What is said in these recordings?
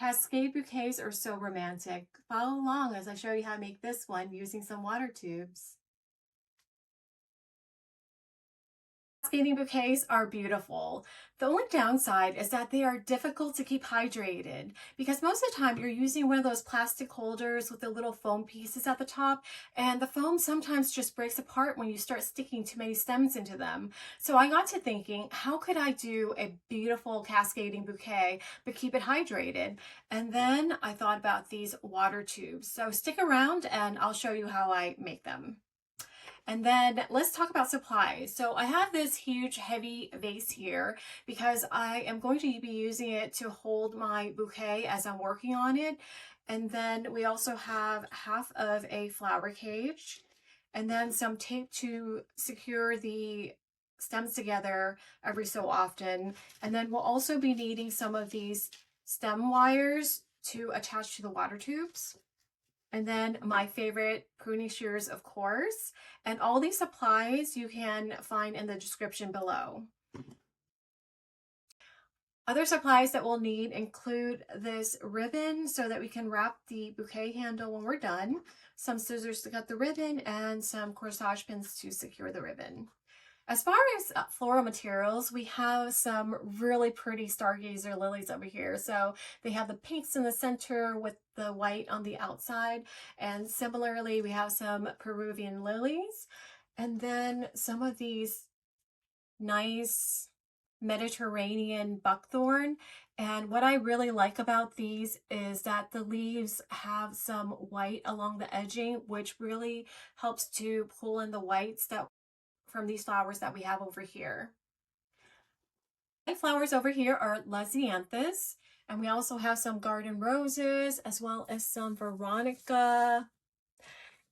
Cascade bouquets are so romantic. Follow along as I show you how to make this one using some water tubes. Cascading bouquets are beautiful. The only downside is that they are difficult to keep hydrated because most of the time you're using one of those plastic holders with the little foam pieces at the top, and the foam sometimes just breaks apart when you start sticking too many stems into them. So I got to thinking, how could I do a beautiful cascading bouquet but keep it hydrated? And then I thought about these water tubes. So stick around and I'll show you how I make them. And then let's talk about supplies. So I have this huge heavy vase here because I am going to be using it to hold my bouquet as I'm working on it. And then we also have half of a flower cage and then some tape to secure the stems together every so often. And then we'll also be needing some of these stem wires to attach to the water tubes. And then my favorite pruning shears, of course. And all these supplies you can find in the description below. Other supplies that we'll need include this ribbon so that we can wrap the bouquet handle when we're done, some scissors to cut the ribbon, and some corsage pins to secure the ribbon. As far as floral materials, we have some really pretty stargazer lilies over here. So they have the pinks in the center with the white on the outside. And similarly, we have some Peruvian lilies. And then some of these nice Mediterranean buckthorn. And what I really like about these is that the leaves have some white along the edging, which really helps to pull in the whites that from these flowers that we have over here. My flowers over here are Lasianthus, and we also have some garden roses as well as some Veronica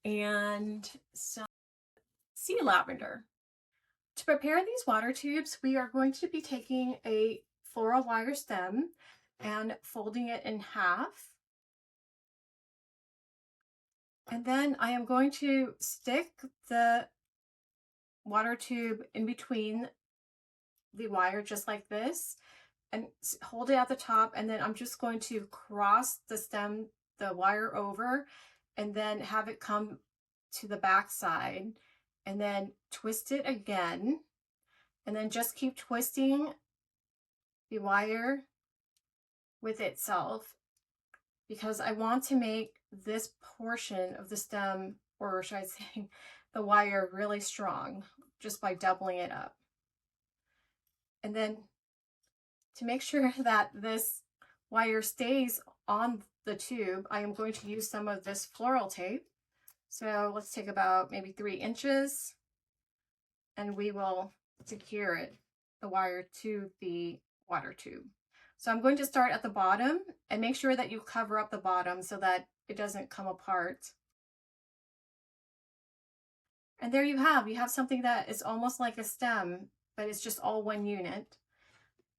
and some sea lavender. To prepare these water tubes, we are going to be taking a floral wire stem and folding it in half. And then I am going to stick the water tube in between the wire just like this and hold it at the top, and then I'm just going to cross the wire over and then have it come to the back side and then twist it again, and then just keep twisting the wire with itself because I want to make this portion of the stem, or should I say the wire, really strong just by doubling it up. And then to make sure that this wire stays on the tube, I am going to use some of this floral tape. So let's take about maybe 3 inches and we will secure it, the wire, to the water tube. So I'm going to start at the bottom and make sure that you cover up the bottom so that it doesn't come apart. And there you have something that is almost like a stem, but it's just all one unit.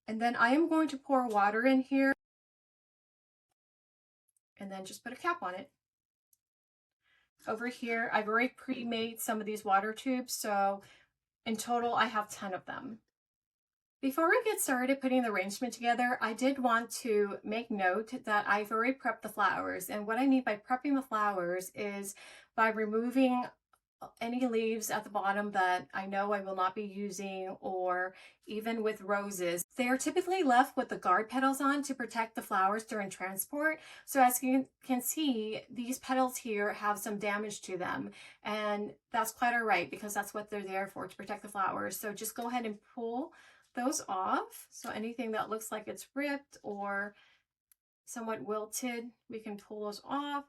And then I am going to pour water in here and then just put a cap on it. Over here, I've already pre-made some of these water tubes, so in total I have 10 of them. Before we get started putting the arrangement together, I did want to make note that I've already prepped the flowers. And what I mean by prepping the flowers is by removing any leaves at the bottom that I know I will not be using, or even with roses. They are typically left with the guard petals on to protect the flowers during transport. So as you can see, these petals here have some damage to them, and that's quite all right because that's what they're there for, to protect the flowers. So just go ahead and pull those off. So anything that looks like it's ripped or somewhat wilted, we can pull those off.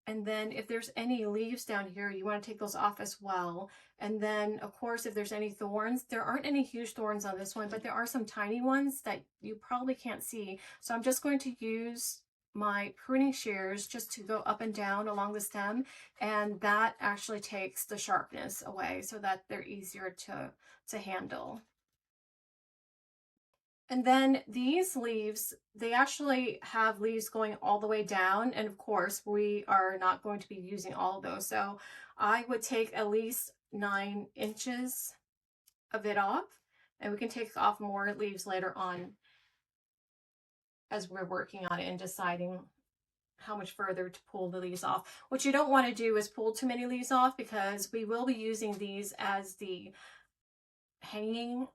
And then if there's any leaves down here, you want to take those off as well. And then of course, if there's any thorns, there aren't any huge thorns on this one, but there are some tiny ones that you probably can't see. So I'm just going to use my pruning shears just to go up and down along the stem, and that actually takes the sharpness away so that they're easier to handle. And then these leaves, they actually have leaves going all the way down. And of course, we are not going to be using all of those. So I would take at least 9 inches of it off, and we can take off more leaves later on. as we're working on it and deciding how much further to pull the leaves off. What you don't want to do is pull too many leaves off, because we will be using these as the hanging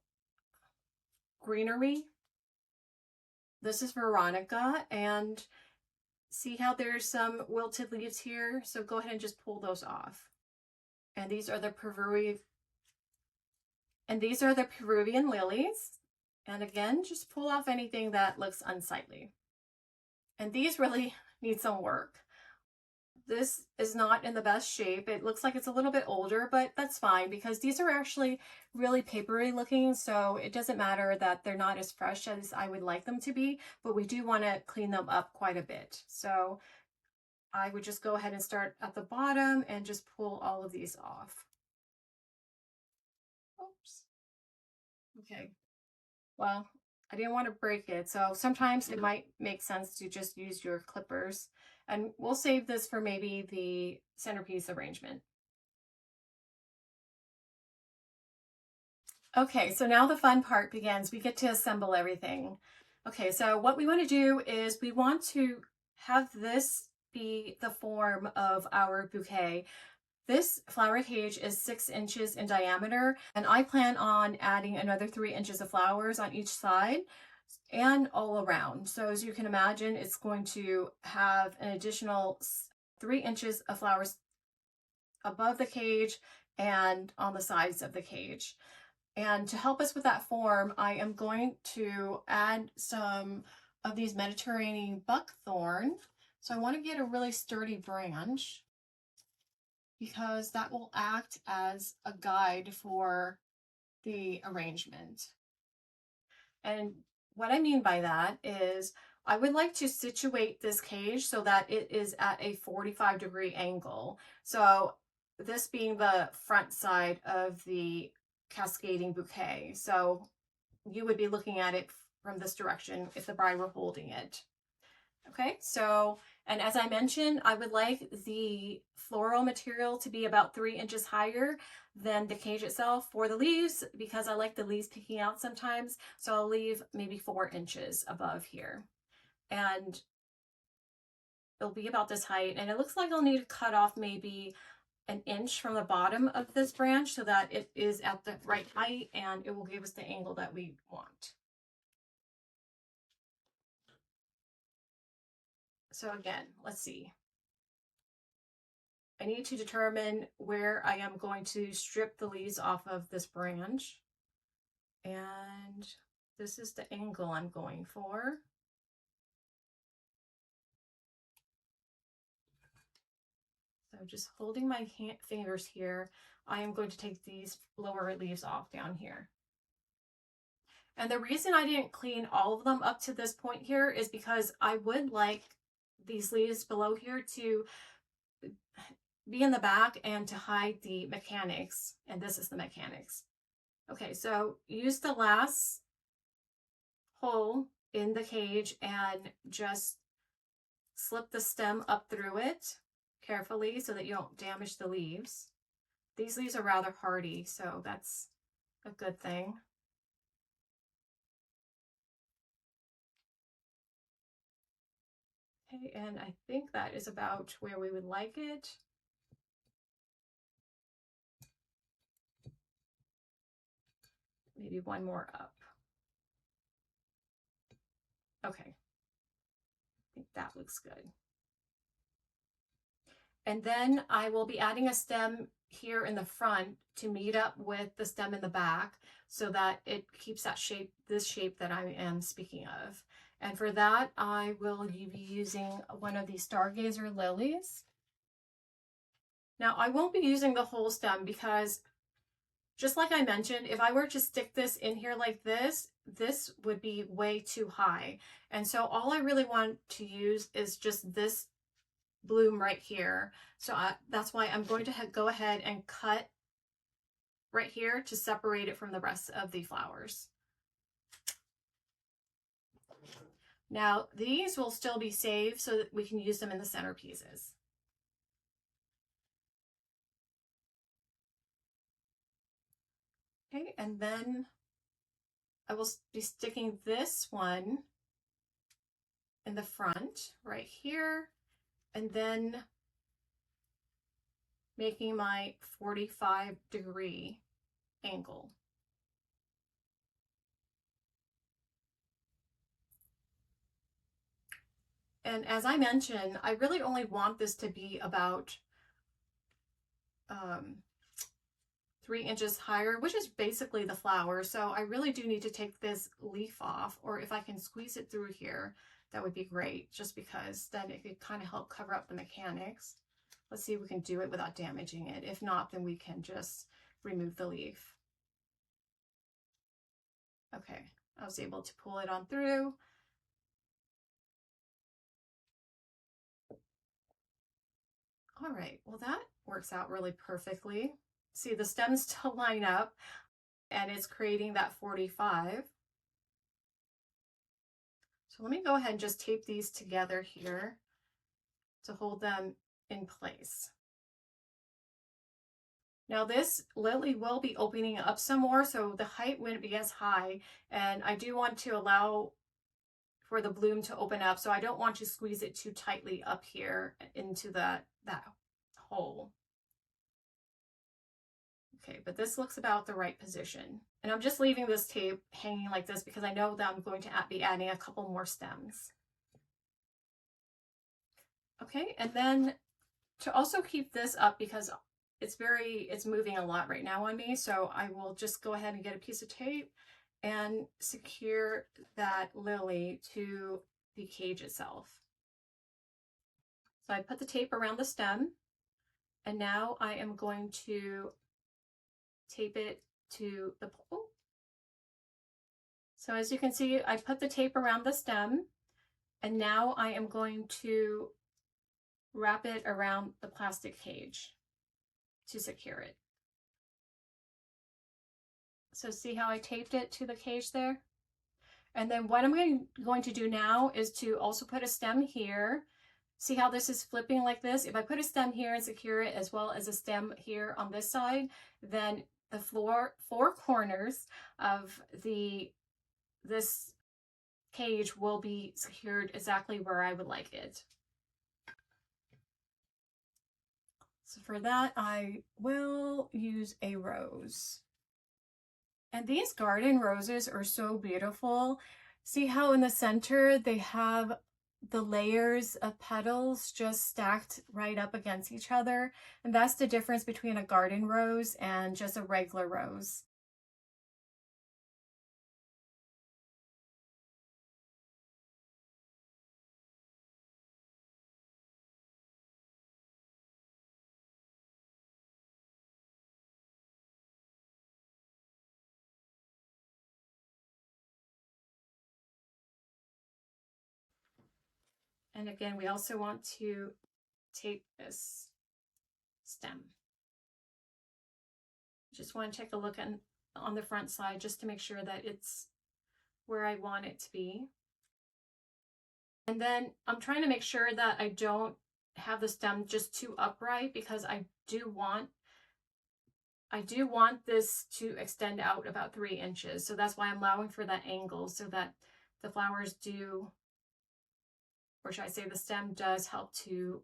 greenery. This is Veronica, and see how there's some wilted leaves here? So go ahead and just pull those off. And these are the Peruvian lilies. And again, just pull off anything that looks unsightly. And these really need some work. This is not in the best shape. It looks like it's a little bit older, but that's fine because these are actually really papery looking. So it doesn't matter that they're not as fresh as I would like them to be, but we do want to clean them up quite a bit. So I would just go ahead and start at the bottom and just pull all of these off. Oops. Okay. Well, I didn't want to break it. So sometimes it might make sense to just use your clippers. And we'll save this for maybe the centerpiece arrangement. Okay, so now the fun part begins. We get to assemble everything. Okay, so what we want to do is we want to have this be the form of our bouquet. This flower cage is 6 inches in diameter, and I plan on adding another 3 inches of flowers on each side and all around. So as you can imagine, it's going to have an additional 3 inches of flowers above the cage and on the sides of the cage. And to help us with that form, I am going to add some of these Mediterranean buckthorn. So I want to get a really sturdy branch, because that will act as a guide for the arrangement. And what I mean by that is I would like to situate this cage so that it is at a 45-degree angle. So this being the front side of the cascading bouquet. So you would be looking at it from this direction if the bride were holding it. Okay, so, and as I mentioned, I would like the floral material to be about 3 inches higher than the cage itself. For the leaves, because I like the leaves peeking out sometimes, so I'll leave maybe 4 inches above here. And it'll be about this height, and it looks like I'll need to cut off maybe an inch from the bottom of this branch so that it is at the right height and it will give us the angle that we want. So again, let's see. I need to determine where I am going to strip the leaves off of this branch. And this is the angle I'm going for. So just holding my fingers here, I am going to take these lower leaves off down here. And the reason I didn't clean all of them up to this point here is because I would like these leaves below here to be in the back and to hide the mechanics. And this is the mechanics. Okay, so use the last hole in the cage and just slip the stem up through it carefully so that you don't damage the leaves. These leaves are rather hardy, so that's a good thing. Okay, and I think that is about where we would like it. Maybe one more up. Okay, I think that looks good. And then I will be adding a stem here in the front to meet up with the stem in the back so that it keeps that shape, this shape that I am speaking of. And for that, I will be using one of these Stargazer lilies. Now, I won't be using the whole stem because, just like I mentioned, if I were to stick this in here like this, this would be way too high. And so all I really want to use is just this bloom right here. So that's why I'm going to go ahead and cut right here to separate it from the rest of the flowers. Now these will still be saved so that we can use them in the centerpieces. Okay, and then I will be sticking this one in the front right here, and then making my 45-degree angle. And as I mentioned, I really only want this to be about 3 inches higher, which is basically the flower. So I really do need to take this leaf off, or if I can squeeze it through here, that would be great, just because then it could kind of help cover up the mechanics. Let's see if we can do it without damaging it. If not, then we can just remove the leaf. Okay, I was able to pull it on through. All right, well, that works out really perfectly. See, the stems still line up and it's creating that 45. So let me go ahead and just tape these together here to hold them in place. Now this lily will be opening up some more, so the height wouldn't be as high, and I do want to allow for the bloom to open up, so I don't want to squeeze it too tightly up here into that hole. Okay, but this looks about the right position. And I'm just leaving this tape hanging like this because I know that I'm going to be adding a couple more stems. Okay, and then to also keep this up, because it's moving a lot right now on me, so I will just go ahead and get a piece of tape and secure that lily to the cage itself. So I put the tape around the stem, and now I am going to tape it to the pole. So as you can see, I put the tape around the stem, and now I am going to wrap it around the plastic cage to secure it. So see how I taped it to the cage there? And then what I'm going to do now is to also put a stem here. See how this is flipping like this? If I put a stem here and secure it, as well as a stem here on this side, then the four corners of this cage will be secured exactly where I would like it. So for that, I will use a rose. And these garden roses are so beautiful. See how in the center they have the layers of petals just stacked right up against each other? And that's the difference between a garden rose and just a regular rose. And again, we also want to tape this stem. Just want to take a look on the front side just to make sure that it's where I want it to be. And then I'm trying to make sure that I don't have the stem just too upright, because I do want this to extend out about 3 inches. So that's why I'm allowing for that angle, so that the flowers do, or should I say the stem does, help to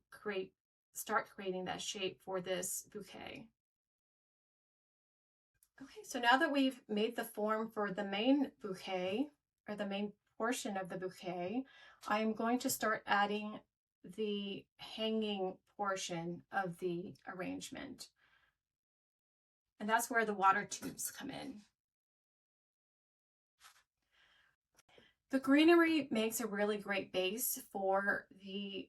start creating that shape for this bouquet. Okay, so now that we've made the form for the main bouquet, or the main portion of the bouquet, I'm going to start adding the hanging portion of the arrangement. And that's where the water tubes come in. The greenery makes a really great base for the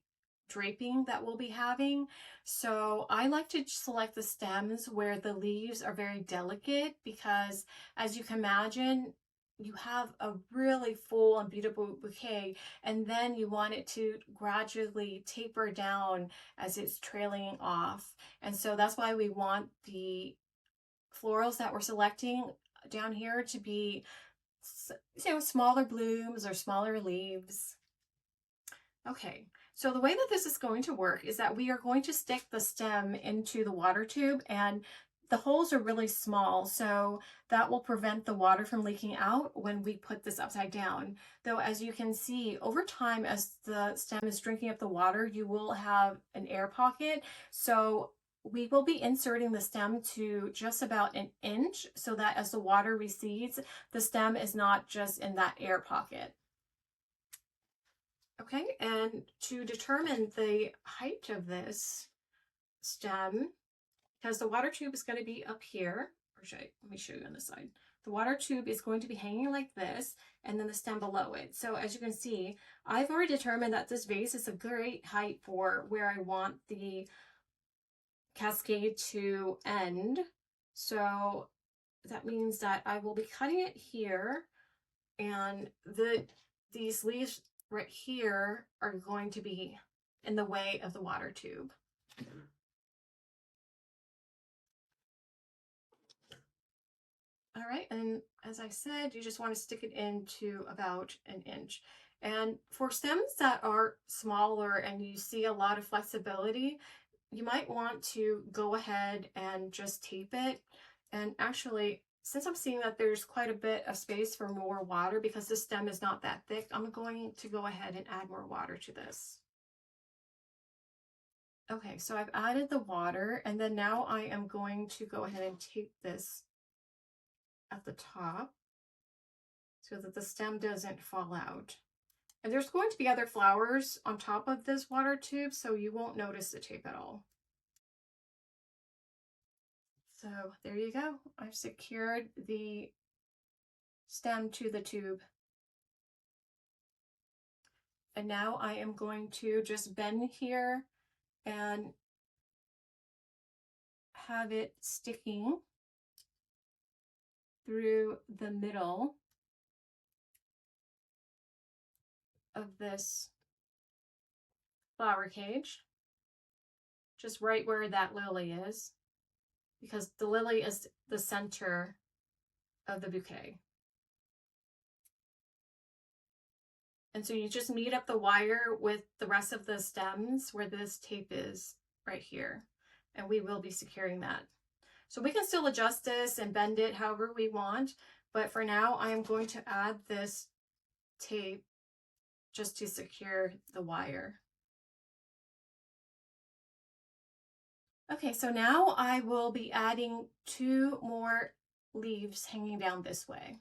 draping that we'll be having. So I like to select the stems where the leaves are very delicate, because as you can imagine, you have a really full and beautiful bouquet, and then you want it to gradually taper down as it's trailing off. And so that's why we want the florals that we're selecting down here to be, you know, smaller blooms or smaller leaves. Okay, so the way that this is going to work is that we are going to stick the stem into the water tube, and the holes are really small, so that will prevent the water from leaking out when we put this upside down. Though, as you can see, over time, as the stem is drinking up the water, you will have an air pocket. So we will be inserting the stem to just about an inch so that as the water recedes, the stem is not just in that air pocket. Okay, and to determine the height of this stem, because the water tube is going to be up here, or let me show you on this side. The water tube is going to be hanging like this, and then the stem below it. So as you can see, I've already determined that this vase is a great height for where I want the cascade to end. So that means that I will be cutting it here, and these leaves right here are going to be in the way of the water tube. All right, and as I said, you just want to stick it into about an inch. And for stems that are smaller and you see a lot of flexibility, you might want to go ahead and just tape it. And actually, since I'm seeing that there's quite a bit of space for more water because the stem is not that thick, I'm going to go ahead and add more water to this. Okay, so I've added the water, and then now I am going to go ahead and tape this at the top so that the stem doesn't fall out. And there's going to be other flowers on top of this water tube, so you won't notice the tape at all. So there you go. I've secured the stem to the tube. And now I am going to just bend here and have it sticking through the middle of this flower cage, just right where that lily is, because the lily is the center of the bouquet. And so you just meet up the wire with the rest of the stems where this tape is right here. And we will be securing that. So we can still adjust this and bend it however we want. But for now, I am going to add this tape just to secure the wire. Okay, so now I will be adding 2 more leaves hanging down this way.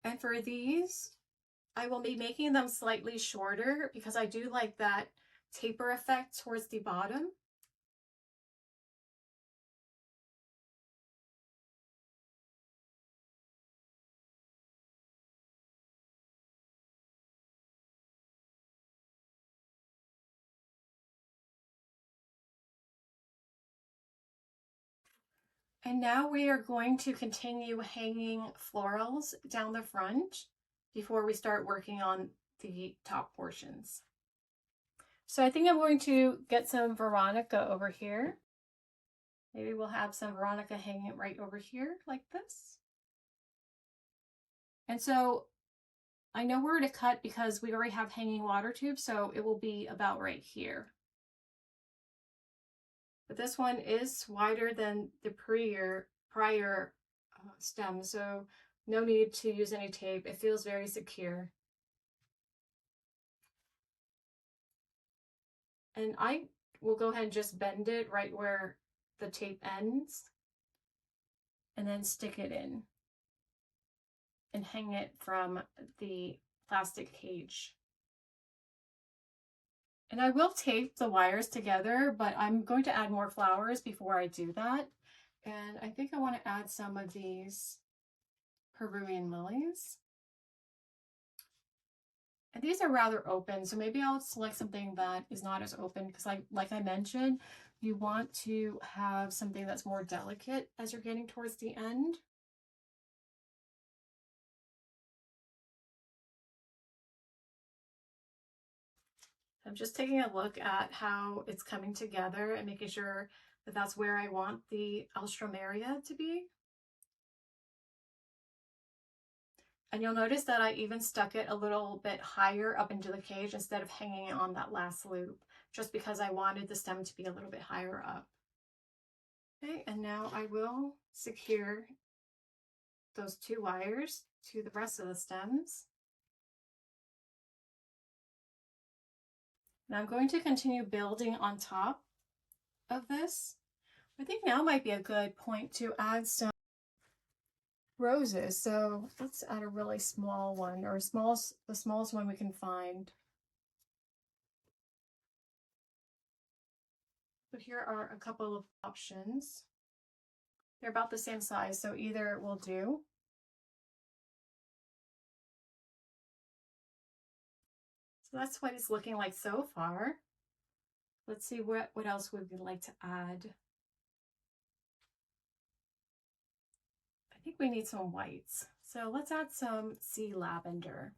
And for these, I will be making them slightly shorter because I do like that taper effect towards the bottom. And now we are going to continue hanging florals down the front before we start working on the top portions. So I think I'm going to get some Veronica over here. Maybe we'll have some Veronica hanging right over here like this. And so I know where to cut because we already have hanging water tubes, so it will be about right here. But this one is wider than the prior stem, so no need to use any tape. It feels very secure. And I will go ahead and just bend it right where the tape ends and then stick it in and hang it from the plastic cage. And I will tape the wires together, but I'm going to add more flowers before I do that. And I think I want to add some of these Peruvian lilies. And these are rather open, so maybe I'll select something that is not as open because like I mentioned, you want to have something that's more delicate as you're getting towards the end. I'm just taking a look at how it's coming together and making sure that that's where I want the alstroemeria to be. And you'll notice that I even stuck it a little bit higher up into the cage instead of hanging it on that last loop, just because I wanted the stem to be a little bit higher up. Okay, and now I will secure those 2 wires to the rest of the stems. And I'm going to continue building on top of this. I think now might be a good point to add some roses. So let's add a really small one, or the smallest one we can find. So here are a couple of options. They're about the same size, so either will do. So that's what it's looking like so far. Let's see what else would we like to add. I think we need some whites. So let's add some sea lavender.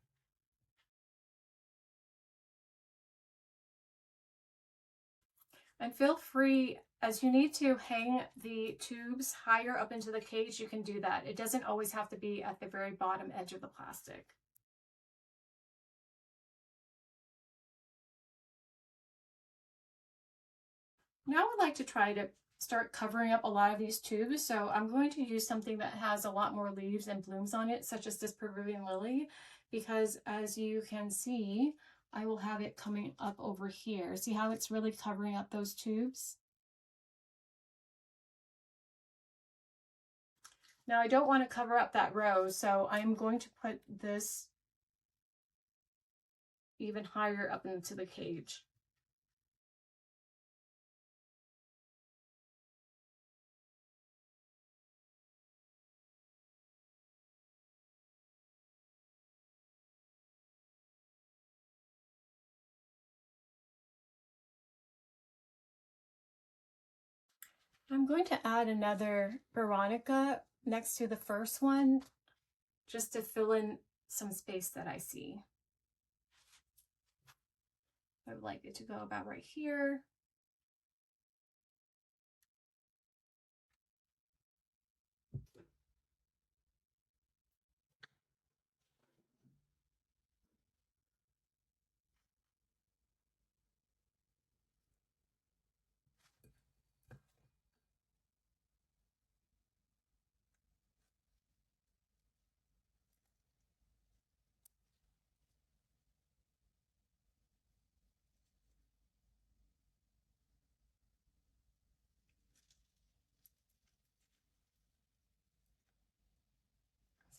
And feel free, as you need to hang the tubes higher up into the cage, you can do that. It doesn't always have to be at the very bottom edge of the plastic. Now I would like to try to start covering up a lot of these tubes. So I'm going to use something that has a lot more leaves and blooms on it, such as this Peruvian lily, because as you can see, I will have it coming up over here. See how it's really covering up those tubes? Now I don't want to cover up that rose, so I'm going to put this even higher up into the cage. I'm going to add another Veronica next to the first one, just to fill in some space that I see. I would like it to go about right here.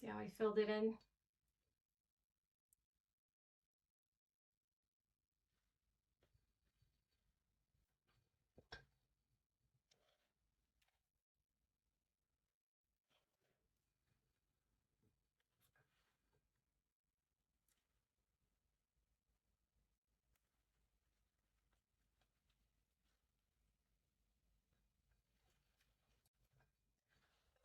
See how I filled it in?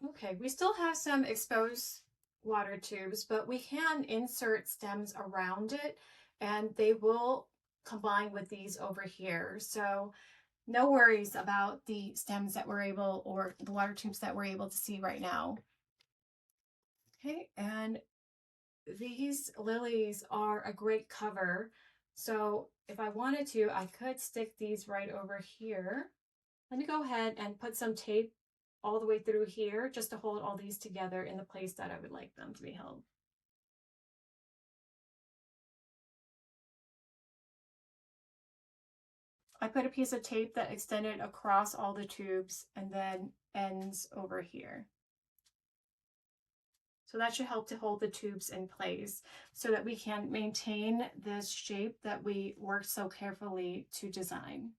Okay, we still have some exposed water tubes, but we can insert stems around it and they will combine with these over here. So no worries about the stems that we're able, or the water tubes that we're able to see right now. Okay, and these lilies are a great cover. So if I wanted to, I could stick these right over here. Let me go ahead and put some tape all the way through here just to hold all these together in the place that I would like them to be held. I put a piece of tape that extended across all the tubes and then ends over here. So that should help to hold the tubes in place so that we can maintain this shape that we worked so carefully to design.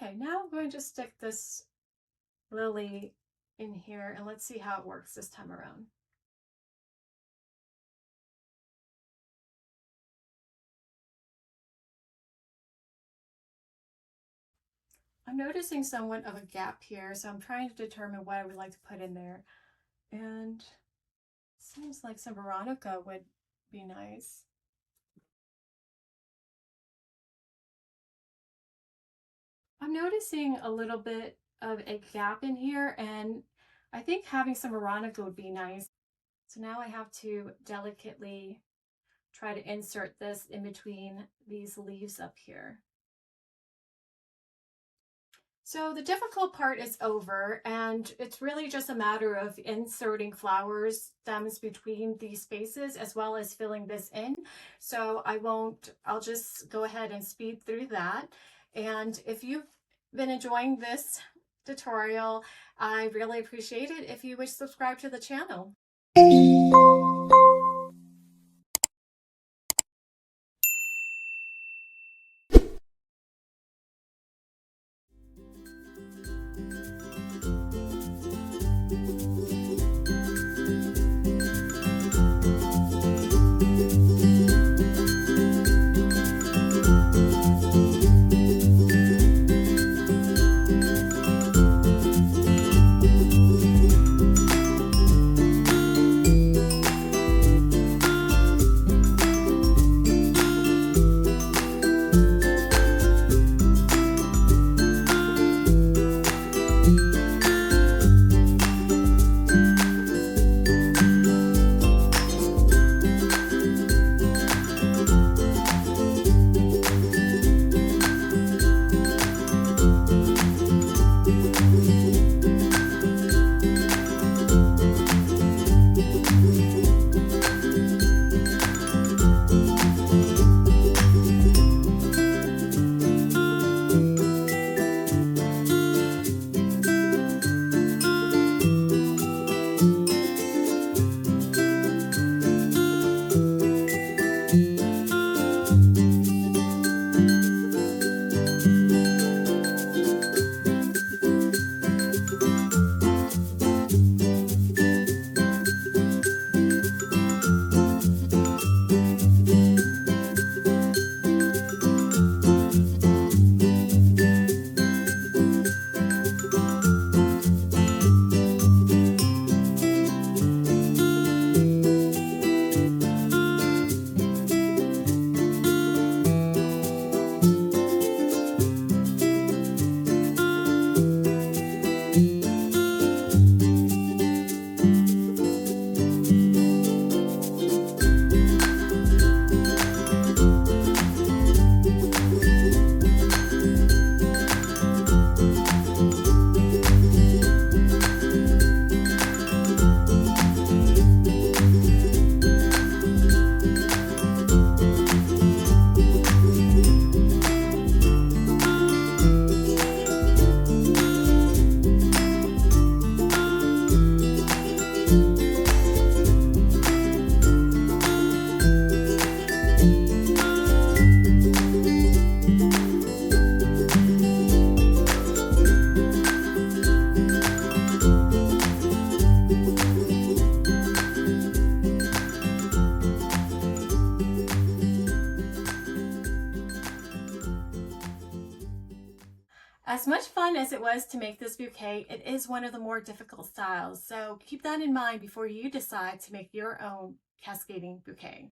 Okay, now I'm going to stick this lily in here and let's see how it works this time around. I'm noticing somewhat of a gap here, so I'm trying to determine what I would like to put in there. And it seems like some Veronica would be nice. I'm noticing a little bit of a gap in here, and I think having some Veronica would be nice. So now I have to delicately try to insert this in between these leaves up here. So the difficult part is over, and it's really just a matter of inserting flowers stems between these spaces as well as filling this in. So I'll just go ahead and speed through that. And if you've been enjoying this tutorial, I really appreciate it if you would subscribe to the channel. As much fun as it was to make this bouquet, it is one of the more difficult styles, so keep that in mind before you decide to make your own cascading bouquet.